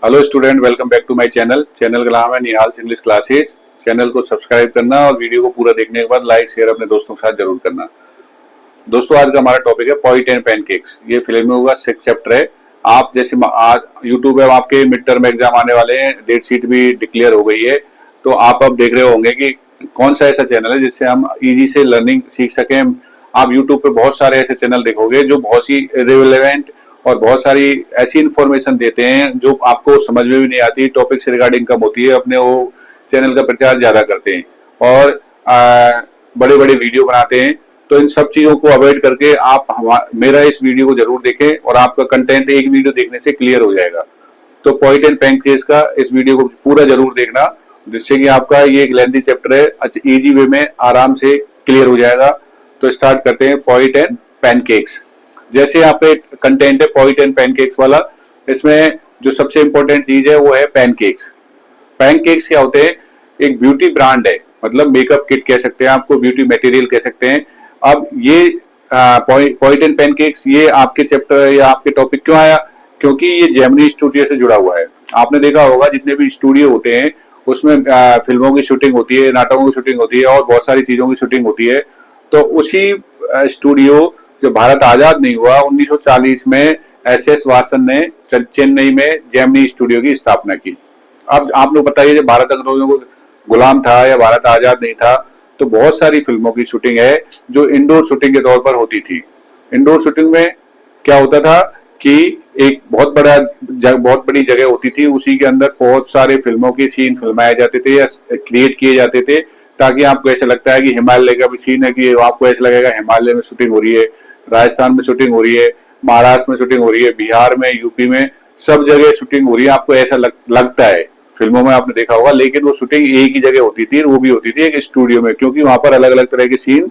Hello student, welcome back to my channel. Channel का नाम है निहाल्स इंग्लिश क्लासेस। चैनल को सब्सक्राइब करना और वीडियो को पूरा देखने के बाद लाइक शेयर अपने दोस्तों के साथ जरूर करना। दोस्तों, आज का हमारा टॉपिक है पोइट एंड पैनकेक्स। ये फिल्म में होगा 6 चैप्टर है। आप जैसे आज यूट्यूब पे आपके मिड टर्म एग्जाम आने वाले हैं, डेट शीट भी डिक्लेयर हो गई है, तो आप अब देख रहे होंगे कि कौन सा ऐसा चैनल है जिससे हम इजी से लर्निंग सीख सकें। आप यूट्यूब पे बहुत सारे ऐसे चैनल देखोगे जो बहुत सी रिलेवेंट और बहुत सारी ऐसी इंफॉर्मेशन देते हैं जो आपको समझ में भी नहीं आती, टॉपिक से रिगार्डिंग कम होती है, अपने वो चैनल का प्रचार ज्यादा करते हैं और बड़े बड़े वीडियो बनाते हैं। तो इन सब चीजों को अवॉइड करके आप मेरा इस वीडियो को जरूर देखें और आपका कंटेंट एक वीडियो देखने से क्लियर हो जाएगा। तो पोइट एंड पैनकेक्स का इस वीडियो को पूरा जरूर देखना, जिससे कि आपका ये एक लेंथी चैप्टर है, इजी वे में आराम से क्लियर हो जाएगा। तो स्टार्ट करते हैं पोइट एंड पैनकेक्स। जैसे यहाँ पे कंटेंट है पोइट एंड पैनकेक्स वाला, इसमें जो सबसे इंपॉर्टेंट चीज है वो है पैनकेक्स। पैनकेक्स क्या होते हैं? एक ब्यूटी ब्रांड है, मतलब मेकअप किट कह सकते हैं, आपको ब्यूटी मटेरियल कह सकते हैं। अब ये पोइट एंड पैनकेक्स ये आपके चैप्टर या आपके टॉपिक क्यों आया? क्योंकि ये जेमिनी स्टूडियो से जुड़ा हुआ है। आपने देखा होगा जितने भी स्टूडियो होते हैं उसमें फिल्मों की शूटिंग होती है, नाटकों की शूटिंग होती है और बहुत सारी चीजों की शूटिंग होती है। तो उसी स्टूडियो, जब भारत आजाद नहीं हुआ 1940 में, एस वासन ने चेन्नई में जेमिनी स्टूडियो की स्थापना की। अब आप लोग बताइए, जब भारत अंग्रेजों को गुलाम था या भारत आजाद नहीं था, तो बहुत सारी फिल्मों की शूटिंग है जो इंडोर शूटिंग के तौर पर होती थी। इंडोर शूटिंग में क्या होता था कि एक बहुत बड़ी जगह होती थी, उसी के अंदर बहुत सारे फिल्मों के सीन फिल्माए जाते थे या क्रिएट किए जाते थे, ताकि आपको ऐसा लगता है कि हिमालय का भी सीन है, कि आपको ऐसा लगेगा हिमालय में शूटिंग हो रही है, राजस्थान में शूटिंग हो रही है, महाराष्ट्र में शूटिंग हो रही है, बिहार में, यूपी में, सब जगह शूटिंग हो रही है। आपको ऐसा लगता है, फिल्मों में आपने देखा होगा, लेकिन वो शूटिंग एक ही जगह होती थी, वो भी होती थी एक स्टूडियो में, क्योंकि वहां पर अलग अलग तरह के सीन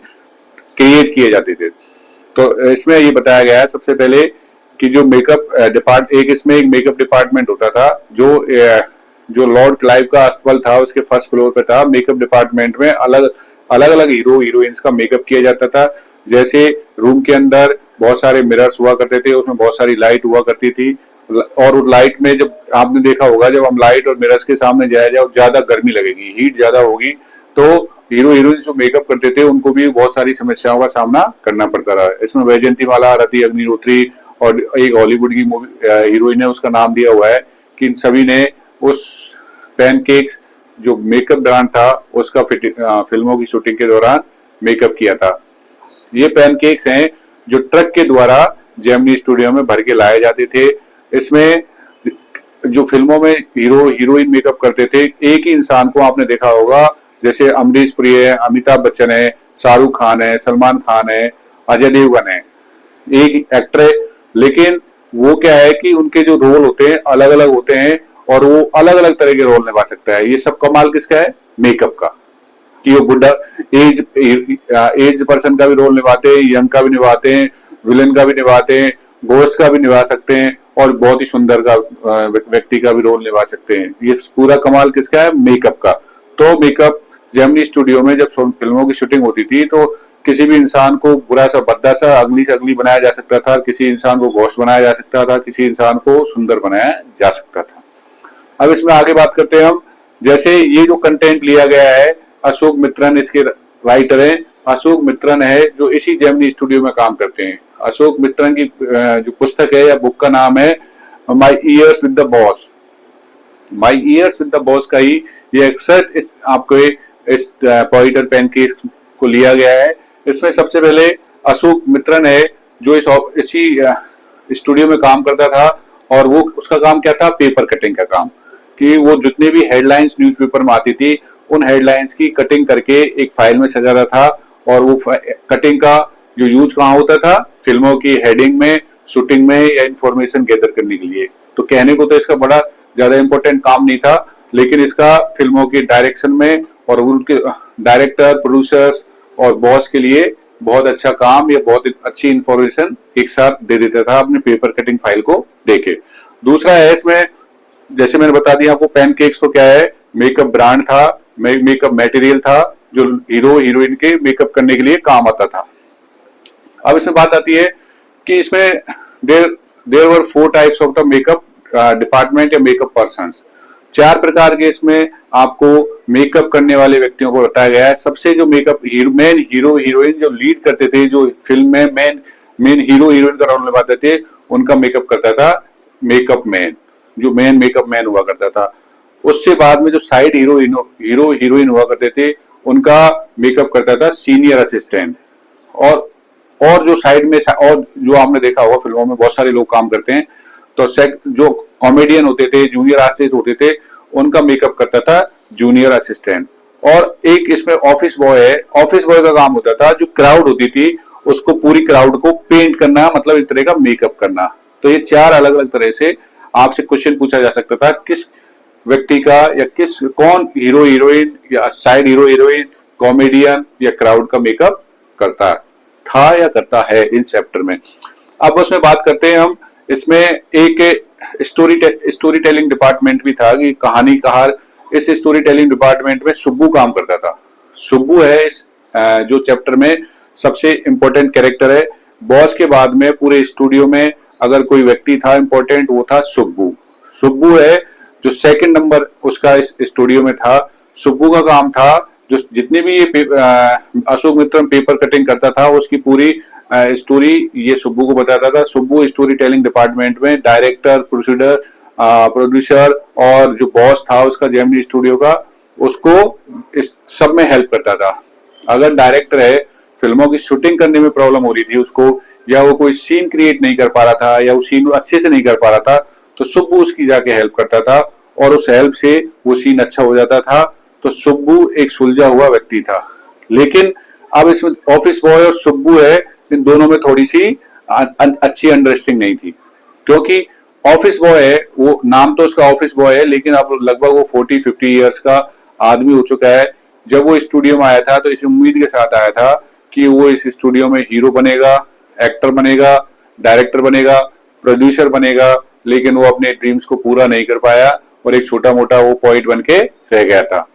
क्रिएट किए जाते थे। तो इसमें ये बताया गया है सबसे पहले कि जो मेकअप इसमें एक मेकअप डिपार्टमेंट होता था, जो लॉर्ड क्लाइव का अस्तबल था उसके फर्स्ट फ्लोर पे था। मेकअप डिपार्टमेंट में अलग अलग हीरो हीरोइंस का मेकअप किया जाता था। जैसे रूम के अंदर बहुत सारे मिरर्स हुआ करते थे, उसमें बहुत सारी लाइट हुआ करती थी, और उस लाइट में, जब आपने देखा होगा, जब हम लाइट और मिरर्स के सामने जाया जाए ज्यादा गर्मी लगेगी, हीट ज्यादा होगी, तो हीरो हीरोइन जो मेकअप करते थे उनको भी बहुत सारी समस्याओं का सामना करना पड़ता रहा। इसमें वैजयंतीमाला, रति अग्निहोत्री और एक हॉलीवुड की मूवी हीरोइन है, उसका नाम दिया हुआ है, कि इन सभी ने उस पैनकेक्स जो मेकअप ब्रांड था उसका फिल्मों की शूटिंग के दौरान मेकअप किया था। ये पैनकेक्स हैं जो ट्रक के द्वारा जेमिनी स्टूडियो में भर के लाए जाते थे। इसमें जो फिल्मों में हीरो हीरोइन मेकअप करते थे, एक ही इंसान को आपने देखा होगा, जैसे अमरीश पुरी है, अमिताभ बच्चन है, शाहरुख खान है, सलमान खान है, अजय देवगन है, एक एक्टर है, लेकिन वो क्या है कि उनके जो रोल होते हैं अलग अलग होते हैं और वो अलग अलग तरह के रोल निभा सकता है। ये सब कमाल किसका है? मेकअप का। कि वो बुढ़ा एज पर्सन का भी रोल निभाते हैं, यंग का भी निभाते हैं, विलेन का भी निभाते हैं, गोस्ट का भी निभा सकते हैं और बहुत ही सुंदर का व्यक्ति का भी रोल निभा सकते हैं। ये पूरा कमाल किसका है? मेकअप का। तो मेकअप जेमिनी स्टूडियो में जब फिल्मों की शूटिंग होती थी, तो किसी भी इंसान को बुरा सा, भद्दा सा, अगली से अगली बनाया जा सकता था, किसी इंसान को घोस्ट बनाया जा सकता था, किसी इंसान को सुंदर बनाया जा सकता था। अब इसमें आगे बात करते हैं हम। जैसे ये जो कंटेंट लिया गया है, अशोक मित्रन इसके राइटर हैं। अशोक मित्रन है जो इसी जेमिनी स्टूडियो में काम करते हैं। अशोक मित्रन की जो पुस्तक है या बुक का नाम है my years with the boss. My years with the boss का ही ये एक्सर्ट आपको इस पोइट एंड पैनकेक्स को लिया गया है। इसमें सबसे पहले अशोक मित्रन है जो इसी स्टूडियो में काम करता था, और वो उसका काम क्या था? पेपर कटिंग का काम। कि वो जितने भी हेडलाइंस न्यूज़पेपर में आती थी उन हेडलाइंस की कटिंग करके एक फाइल में सजाता था, और वो कटिंग का जो यूज कहाँ होता था? फिल्मों की हेडिंग में, शूटिंग में, या इंफॉर्मेशन गैदर करने के लिए। तो कहने को तो इसका बड़ा ज्यादा इंपॉर्टेंट काम नहीं था, लेकिन इसका फिल्मों की डायरेक्शन में और उनके डायरेक्टर, प्रोड्यूसर्स और बॉस के लिए बहुत अच्छा काम या बहुत अच्छी इंफॉर्मेशन एक साथ दे देता था अपने पेपर कटिंग फाइल को देके। दूसरा है इसमें, जैसे मैंने बता दिया आपको, पैनकेक्स तो क्या है? मेकअप ब्रांड था, मेकअप मटेरियल था जो हीरो हीरोइन के मेकअप करने के लिए काम आता था। अब इसमें बात आती है कि इसमें there were 4 types of the makeup department या मेकअप पर्सन्स। 4 प्रकार के इसमें आपको मेकअप करने वाले व्यक्तियों को बताया गया है। सबसे जो मेकअप मेन हीरो हीरोइन जो लीड करते थे, जो फिल्म में मेन हीरो हीरोइन का रोल निभाते थे, उनका मेकअप करता था मेकअप मैन, जो मेन मेकअप मैन हुआ करता था। उससे बाद में जो साइड हीरो हीरोइन हुआ करते थे, उनका मेकअप करता था सीनियर असिस्टेंट। और जो साइड में और जो आपने देखा होगा फिल्मों में बहुत सारे लोग काम करते हैं, तो जो कॉमेडियन होते थे, जूनियर आर्टिस्ट होते थे, उनका मेकअप करता था जूनियर असिस्टेंट। और एक इसमें ऑफिस बॉय है। ऑफिस बॉय का काम होता था जो क्राउड होती थी उसको, पूरी क्राउड को पेंट करना, मतलब एक तरह का मेकअप करना। तो ये 4 अलग अलग तरह से आपसे क्वेश्चन पूछा जा सकता था, किस व्यक्ति का या कौन हीरो हीरोइन या साइड हीरो हीरोइन, कॉमेडियन या क्राउड का मेकअप करता था या करता है इन चैप्टर में। अब उसमें बात करते हैं हम। इसमें एक स्टोरी टेलिंग डिपार्टमेंट भी था कि कहानीकार। इस स्टोरी टेलिंग डिपार्टमेंट में सुब्बू काम करता था। सुब्बू है इस जो चैप्टर में सबसे इंपॉर्टेंट कैरेक्टर है। बॉस के बाद में पूरे स्टूडियो में अगर कोई व्यक्ति था इंपॉर्टेंट, वो था सुब्बू। सुब्बू है जो सेकंड नंबर उसका इस स्टूडियो में था। सुब्बू का काम था जो जितने भी ये अशोक मित्र पेपर कटिंग करता था, उसकी पूरी स्टोरी ये सुब्बू को बताता था। सुब्बू स्टोरी टेलिंग डिपार्टमेंट में डायरेक्टर, प्रोड्यूसर और जो बॉस था उसका जेमिनी स्टूडियो का, उसको इस सब में हेल्प करता था। अगर डायरेक्टर है, फिल्मों की शूटिंग करने में प्रॉब्लम हो रही थी उसको, या वो कोई सीन क्रिएट नहीं कर पा रहा था, या वो सीन अच्छे से नहीं कर पा रहा था, तो सुब्बू उसकी जाके हेल्प करता था और उस हेल्प से वो सीन अच्छा हो जाता था। तो सुब्बू एक सुलझा हुआ व्यक्ति था। लेकिन अब इसमें ऑफिस बॉय और सुब्बू है, इन दोनों में थोड़ी सी अच्छी अंडरस्टैंडिंग नहीं थी, क्योंकि ऑफिस बॉय है, वो नाम तो उसका ऑफिस बॉय है, लेकिन अब लगभग वो 40-50 ईयर्स का आदमी हो चुका है। जब वो स्टूडियो में आया था तो इस उम्मीद के साथ आया था कि वो इस स्टूडियो में हीरो बनेगा, एक्टर बनेगा, डायरेक्टर बनेगा, प्रोड्यूसर बनेगा, लेकिन वो अपने ड्रीम्स को पूरा नहीं कर पाया और एक छोटा मोटा वो पॉइंट बन के रह गया था।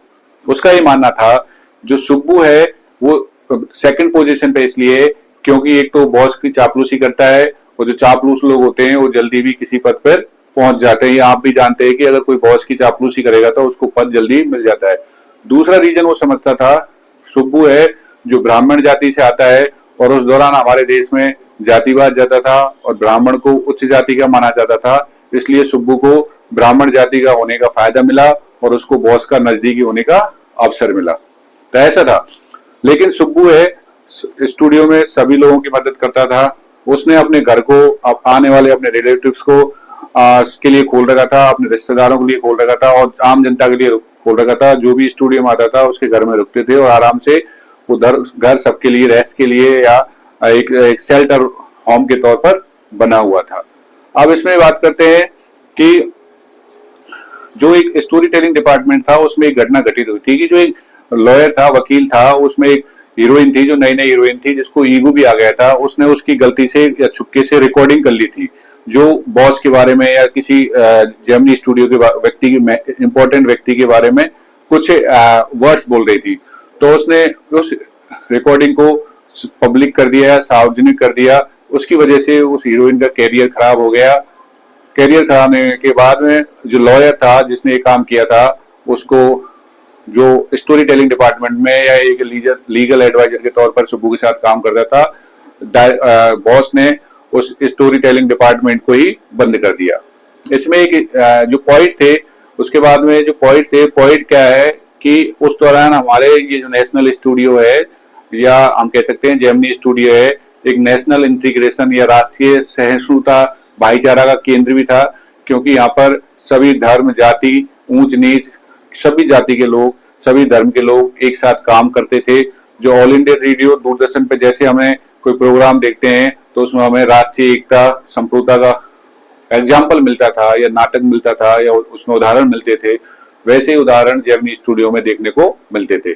उसका ये मानना था जो सुब्बू है वो सेकंड पोजीशन पे इसलिए क्योंकि एक तो बॉस की चापलूसी करता है, और जो चापलूस लोग होते हैं वो जल्दी भी किसी पद पर पहुंच जाते हैं। आप भी जानते हैं कि अगर कोई बॉस की चापलूसी करेगा तो उसको पद जल्दी मिल जाता है। दूसरा रीजन वो समझता था, सुब्बू है जो ब्राह्मण जाति से आता है, और उस दौरान हमारे देश में जातिवाद जाता था और ब्राह्मण को उच्च जाति का माना जाता था, इसलिए सुब्बू को ब्राह्मण जाति का होने का फायदा मिला और उसको बॉस का नजदीकी होने का अवसर मिला। तो ऐसा था। लेकिन सुब्बू है स्टूडियो में सभी लोगों की मदद करता था। उसने अपने घर को, आने वाले अपने रिलेटिव्स को के लिए खोल रखा था, अपने रिश्तेदारों के लिए खोल रखा था और आम जनता के लिए खोल रखा था। जो भी स्टूडियो में आता था उसके घर में रुकते थे और आराम से वो घर सबके लिए रेस्ट के लिए या एक शेल्टर होम के तौर पर बना हुआ था। अब इसमें बात करते हैं कि जो एक स्टोरी टेलिंग डिपार्टमेंट था उसमें एक घटना घटित हुई थी कि जो एक लॉयर था, वकील था, उसमें एक हीरोइन थी जो नई नई हीरोइन थी जिसको ईगो भी आ गया था। उसने उसकी गलती से या छुपके से रिकॉर्डिंग कर ली थी जो बॉस के बारे में या किसी जेमिनी स्टूडियो के व्यक्ति की इंपॉर्टेंट व्यक्ति के बारे में कुछ वर्ड्स बोल रही थी। तो उसने उस रिकॉर्डिंग को पब्लिक कर दिया, सार्वजनिक कर दिया। उसकी वजह से उस हीरोइन का कैरियर खराब हो गया। कैरियर खराब होने के बाद में जो लॉयर था जिसने ये काम किया था, उसको जो स्टोरी टेलिंग डिपार्टमेंट में या एक लीगल एडवाइजर के तौर पर सुब्बू के साथ काम करता था, बॉस ने उस स्टोरी टेलिंग डिपार्टमेंट को ही बंद कर दिया। इसमें एक जो पॉइंट थे, उसके बाद में जो पॉइंट क्या है कि उस दौरान हमारे ये जो नेशनल स्टूडियो है या हम कह सकते हैं जेमिनी स्टूडियो है, एक नेशनल इंटीग्रेशन या राष्ट्रीय सहिष्णुता भाईचारा का केंद्र भी था, क्योंकि यहाँ पर सभी धर्म, जाति, ऊंच नीच, सभी जाति के लोग, सभी धर्म के लोग एक साथ काम करते थे। जो ऑल इंडिया रेडियो, दूरदर्शन पे जैसे हमें कोई प्रोग्राम देखते हैं तो उसमें हमें राष्ट्रीय एकता, संप्रभुता का एग्जाम्पल मिलता था या नाटक मिलता था या उसमें उदाहरण मिलते थे, वैसे ही उदाहरण जेमिनी स्टूडियो में देखने को मिलते थे।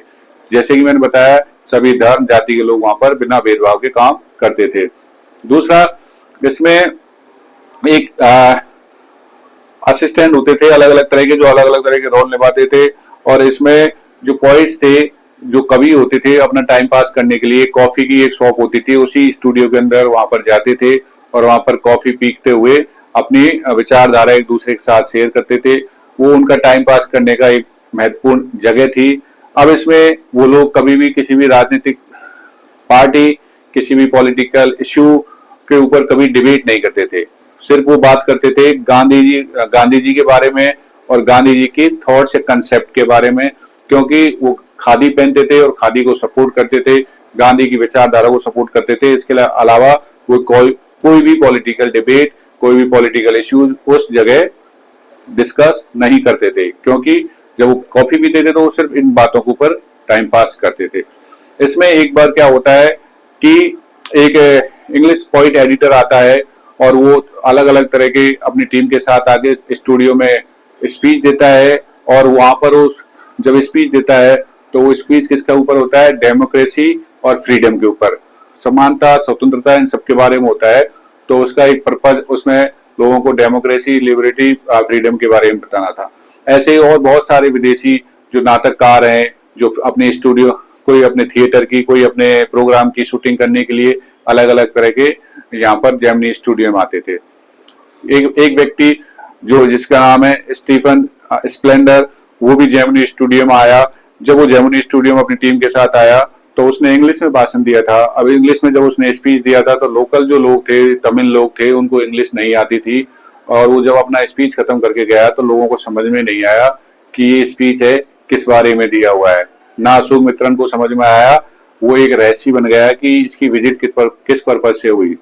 जैसे कि मैंने बताया, सभी धर्म, जाति के लोग वहां पर बिना भेदभाव के काम करते थे। दूसरा, इसमें एक असिस्टेंट होते थे अलग अलग तरह के, जो अलग अलग तरह के रोल निभाते थे। और इसमें जो पॉइंट्स थे, जो कवि होते थे, अपना टाइम पास करने के लिए कॉफी की एक शॉप होती थी उसी स्टूडियो के अंदर, वहां पर जाते थे और वहां पर कॉफी पीते हुए अपनी विचारधारा एक दूसरे के साथ शेयर करते थे। वो उनका टाइम पास करने का एक महत्वपूर्ण जगह थी। अब इसमें वो लोग कभी भी किसी भी राजनीतिक पार्टी, किसी भी पॉलिटिकल इश्यू के ऊपर कभी डिबेट नहीं करते थे। सिर्फ वो बात करते थे गांधी जी के बारे में और गांधी जी की थॉट्स या कंसेप्ट के बारे में, क्योंकि वो खादी पहनते थे और खादी को सपोर्ट करते थे, गांधी की विचारधारा को सपोर्ट करते थे। इसके अलावा वो कोई भी पॉलिटिकल डिबेट, कोई भी पॉलिटिकल इश्यूज उस जगह डिस्कस नहीं करते थे, क्योंकि जब वो कॉफी पीते थे तो वो सिर्फ इन बातों के ऊपर टाइम पास करते थे। इसमें एक बार क्या होता है कि एक इंग्लिश पोइट एडिटर आता है और वो अलग अलग तरह के अपनी टीम के साथ आके स्टूडियो में स्पीच देता है, और वहां पर वो जब स्पीच देता है तो वो स्पीच किसके ऊपर होता है? डेमोक्रेसी और फ्रीडम के ऊपर, समानता, स्वतंत्रता, इन सब के बारे में होता है। तो उसका एक पर्पज उसमें लोगों को डेमोक्रेसी, लिबर्टी, फ्रीडम के बारे में बताना था। ऐसे ही और बहुत सारे विदेशी जो नाटककार हैं, जो अपने स्टूडियो, कोई अपने थिएटर की, कोई अपने प्रोग्राम की शूटिंग करने के लिए अलग अलग तरह के यहाँ पर जेमिनी स्टूडियो में आते थे। एक व्यक्ति जो जिसका नाम है स्टीफन स्प्लेंडर, वो भी जेमिनी स्टूडियो में आया। जब वो जेमिनी स्टूडियो में अपनी टीम के साथ आया तो उसने इंग्लिश में भाषण दिया था। अब इंग्लिश में जब उसने स्पीच दिया था तो लोकल जो लोग थे, तमिल लोग थे, उनको इंग्लिश नहीं आती थी, और वो जब अपना स्पीच खत्म करके गया तो लोगों को समझ में नहीं आया कि ये स्पीच है किस बारे में दिया हुआ है। ना अशोक मित्रन को समझ में आया, वो एक रहस्य बन गया कि इसकी विजिट किस पर्पज से हुई।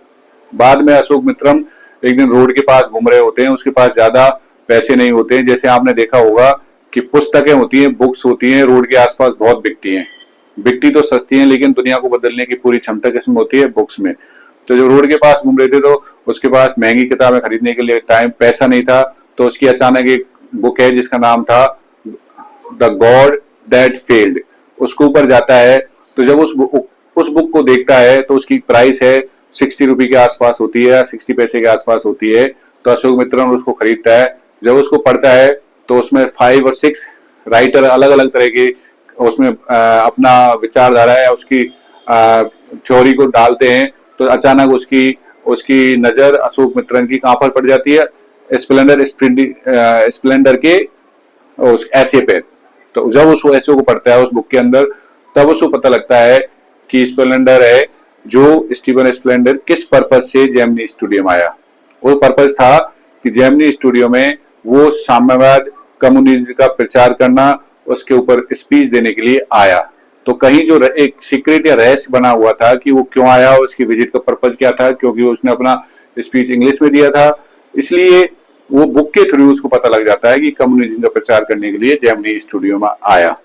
बाद में अशोक मित्रन एक दिन रोड के पास घूम रहे होते हैं, उसके पास ज्यादा पैसे नहीं होते हैं। जैसे आपने देखा होगा कि पुस्तकें होती हैं, बुक्स होती हैं, रोड के आसपास बहुत बिकती हैं। बिकती तो सस्ती हैं, लेकिन दुनिया को बदलने की पूरी क्षमता किसमें होती है? बुक्स में। तो जब रोड के पास घूम रहे थे तो उसके पास महंगी किताबें खरीदने के लिए पैसा नहीं था, तो उसकी अचानक एक बुक है जिसका नाम था द गॉड दैट फेल्ड, उसके ऊपर जाता है। तो जब उस बुक को देखता है तो उसकी प्राइस है 60 रुपए के आसपास होती है, 60 पैसे के आसपास होती है। तो अशोक मित्रन उसको खरीदता है। जब उसको पढ़ता है तो उसमें 5 और 6 राइटर अलग अलग तरह के उसमें अपना विचारधारा है, उसकी थ्योरी को डालते हैं। तो अचानक उसकी नजर अशोक मित्रन की कहां पर पड़ जाती है? स्प्लेंडर के उस ऐसे पे। तो जब उस ऐसे को पढ़ता है उस बुक के अंदर, तब उसको पता लगता है कि स्प्लेंडर है जो स्टीवन स्प्लेंडर किस पर्पज से जेमिनी स्टूडियो में आया। वो पर्पज था कि जेमिनी स्टूडियो में वो साम्यवाद, कम्युनिज्म का प्रचार करना, उसके ऊपर स्पीच देने के लिए आया। तो कहीं जो एक सीक्रेट या रहस्य बना हुआ था कि वो क्यों आया, उसकी विजिट का पर्पज क्या था, क्योंकि उसने अपना स्पीच इंग्लिश में दिया था, इसलिए वो बुक के थ्रू उसको पता लग जाता है कि कम्युनिज्म का प्रचार करने के लिए जेमिनी स्टूडियो में आया।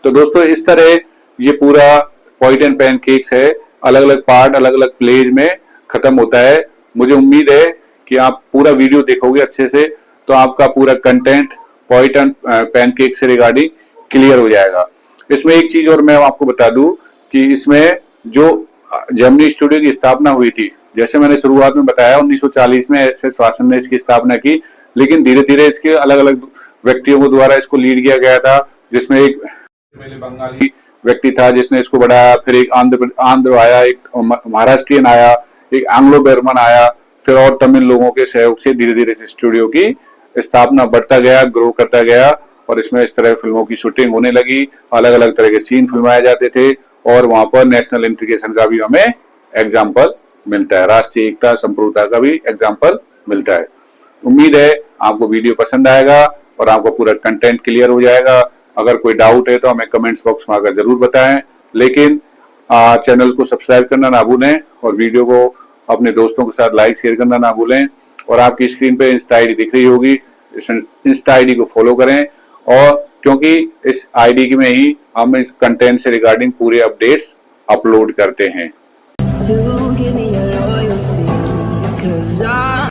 तो दोस्तों इस तरह ये पूरा पॉइंट एंड पैन केक्स है, अलग अलग पार्ट, अलग अलग प्लेज में खत्म होता है। मुझे उम्मीद है कि आप पूरा वीडियो देखोगे अच्छे से, तो आपका पूरा content point and pan cake से रिगार्डिंग क्लियर हो जाएगा। इसमें एक चीज और मैं आपको बता दूं कि इसमें जो जेमिनी स्टूडियो की स्थापना हुई थी, जैसे मैंने शुरुआत में बताया 1940 में एस.एस. वासन ने इसकी स्थापना की, लेकिन धीरे धीरे इसके अलग अलग व्यक्तियों को द्वारा इसको लीड किया गया था, जिसमें एक पहले बंगाली व्यक्ति था जिसने इसको बढ़ाया, फिर एक आंध्र आया, एक महाराष्ट्रियन आया, एक एंग्लो बर्मन आया, फिर और तमिल लोगों के सहयोग से धीरे धीरे इस स्टूडियो की स्थापना बढ़ता गया, ग्रो करता गया, और इसमें इस तरह फिल्मों की शूटिंग होने लगी, अलग अलग तरह के सीन फिल्माए जाते थे, और वहां पर नेशनल इंटीग्रेशन का भी हमें एग्जाम्पल मिलता है, राष्ट्रीय एकता, संप्रभुता का भी एग्जाम्पल मिलता है। उम्मीद है आपको वीडियो पसंद आएगा और आपको पूरा कंटेंट क्लियर हो जाएगा। अगर कोई डाउट है तो हमें कमेंट्स बॉक्स में आकर जरूर बताएं, लेकिन चैनल को सब्सक्राइब करना ना भूलें और वीडियो को अपने दोस्तों के साथ लाइक शेयर करना ना भूलें। और आपकी स्क्रीन पे इंस्टा आईडी दिख रही होगी, इस इंस्टा आईडी को फॉलो करें, और क्योंकि इस आईडी में ही हम इस कंटेंट से रिगार्डिंग पूरे अपडेट्स अपलोड करते हैं।